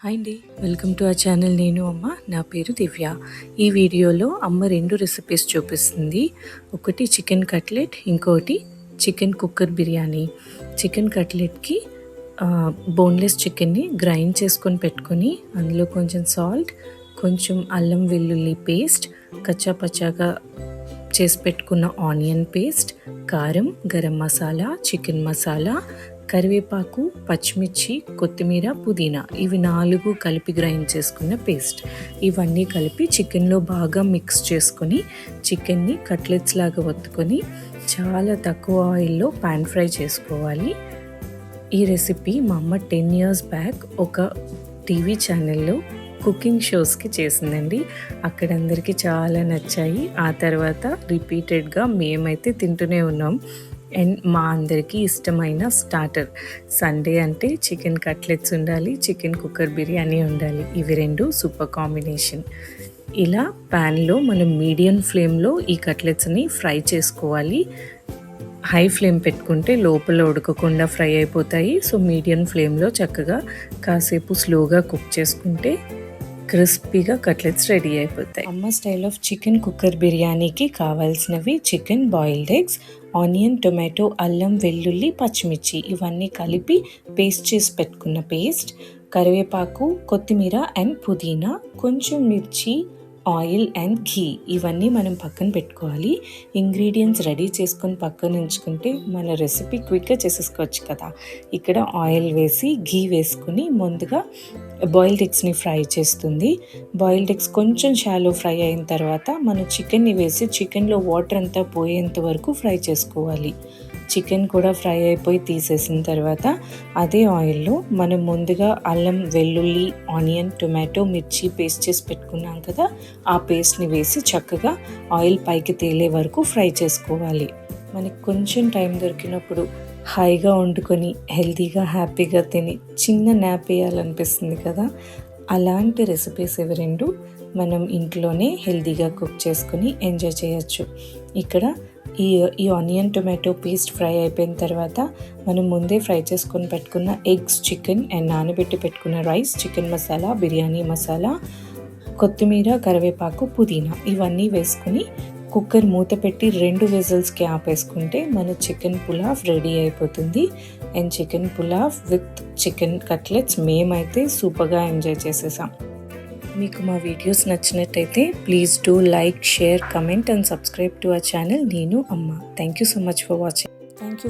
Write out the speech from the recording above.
Hi అండి, welcome to our channel. నేను అమ్మ, నా పేరు దివ్య. ఈ వీడియోలో అమ్మ 2 రెసిపీస్ చూపిస్తుంది. ఒకటి చికెన్ కట్లెట్, ఇంకోటి చికెన్ కుక్కర్ బిర్యానీ. చికెన్ కట్లెట్కి బోన్లెస్ చికెన్ని గ్రైండ్ చేసుకొని పెట్టుకొని అందులో కొంచెం సాల్ట్, కొంచెం అల్లం వెల్లుల్లి పేస్ట్, కచ్చా పచ్చాగా చేసి పెట్టుకున్న ఆనియన్ పేస్ట్, కారం, గరం మసాలా, చికెన్ మసాలా, కరివేపాకు, పచ్చిమిర్చి, కొత్తిమీర, పుదీనా, ఇవి 4 కలిపి గ్రైండ్ చేసుకున్న పేస్ట్. ఇవన్నీ కలిపి చికెన్లో బాగా మిక్స్ చేసుకొని చికెన్ని కట్లెట్స్ లాగా ఒత్తుకొని చాలా తక్కువ ఆయిల్లో పాన్ ఫ్రై చేసుకోవాలి. ఈ రెసిపీ మా అమ్మ 10 years బ్యాక్ ఒక టీవీ ఛానల్లో కుకింగ్ షోస్కి చేసిందండి. అక్కడ అందరికీ చాలా నచ్చాయి. ఆ తర్వాత రిపీటెడ్గా మేమైతే తింటూనే ఉన్నాం. అండ్ మా అందరికీ ఇష్టమైన స్టార్టర్ సండే అంటే చికెన్ కట్లెట్స్ ఉండాలి, చికెన్ కుక్కర్ బిర్యానీ ఉండాలి. ఇవి 2 సూపర్ కాంబినేషన్. ఇలా ప్యాన్లో మనం మీడియం ఫ్లేమ్లో ఈ కట్లెట్స్ని ఫ్రై చేసుకోవాలి. హై ఫ్లేమ్ పెట్టుకుంటే లోపల ఉడకకుండా ఫ్రై అయిపోతాయి. సో మీడియం ఫ్లేమ్లో చక్కగా కాసేపు స్లోగా కుక్ చేసుకుంటే క్రిస్పీగా కట్లెట్స్ రెడీ అయిపోతాయి. అమ్మ స్టైల్ ఆఫ్ చికెన్ కుక్కర్ బిర్యానీకి కావాల్సినవి chicken, boiled eggs, onion, tomato, అల్లం వెల్లుల్లి, పచ్చిమిర్చి, ఇవన్నీ కలిపి పేస్ట్ చేసి పెట్టుకున్న పేస్ట్, కరివేపాకు, కొత్తిమీర అండ్ పుదీనా, కొంచెం మిర్చి, ఆయిల్ అండ్ ఘీ, ఇవన్నీ మనం పక్కన పెట్టుకోవాలి. ఇంగ్రీడియంట్స్ రెడీ చేసుకొని పక్కన ఉంచుకుంటే మన రెసిపీ క్విక్గా చేసేసుకోవచ్చు కదా. ఇక్కడ ఆయిల్ వేసి ఘీ వేసుకుని ముందుగా బాయిల్డ్ ఎగ్స్ని ఫ్రై చేస్తుంది. బాయిల్డ్ ఎగ్స్ కొంచెం షాలో ఫ్రై అయిన తర్వాత మనం చికెన్ని వేసి చికెన్లో వాటర్ అంతా పోయేంత వరకు ఫ్రై చేసుకోవాలి. చికెన్ కూడా ఫ్రై అయిపోయి తీసేసిన తర్వాత అదే ఆయిల్లో మనం ముందుగా అల్లం వెల్లుల్లి, ఆనియన్, టొమాటో, మిర్చి పేస్ట్ చేసి పెట్టుకున్నాం కదా, ఆ పేస్ట్ని వేసి చక్కగా ఆయిల్ పైకి తేలే వరకు ఫ్రై చేసుకోవాలి. మనకి కొంచెం టైం దొరికినప్పుడు హాయిగా వండుకొని హెల్తీగా హ్యాపీగా తిని చిన్న న్యాప్ వేయాలనిపిస్తుంది కదా. అలాంటి రెసిపీస్ ఇవి 2 మనం ఇంట్లోనే హెల్తీగా కుక్ చేసుకొని ఎంజాయ్ చేయొచ్చు. ఇక్కడ ఈ ఆనియన్ టొమాటో పేస్ట్ ఫ్రై అయిపోయిన తర్వాత మనం ముందే ఫ్రై చేసుకొని పెట్టుకున్న ఎగ్స్, చికెన్ అండ్ నానబెట్టి పెట్టుకున్న రైస్, చికెన్ మసాలా, బిర్యానీ మసాలా, కొత్తిమీర, కరివేపాకు, పుదీనా, ఇవన్నీ వేసుకొని కుక్కర్ మూత పెట్టి 2 విజిల్స్కి ఆపేసుకుంటే మన చికెన్ పులావ్ రెడీ అయిపోతుంది. And chicken pulao with chicken cutlets మేమైతే సూపర్గా ఎంజాయ్ చేసేసాం. మీకు మా వీడియోస్ నచ్చినట్టయితే please do like, share, comment and subscribe to our channel. నేను అమ్మ. Thank you so much for watching. Thank you.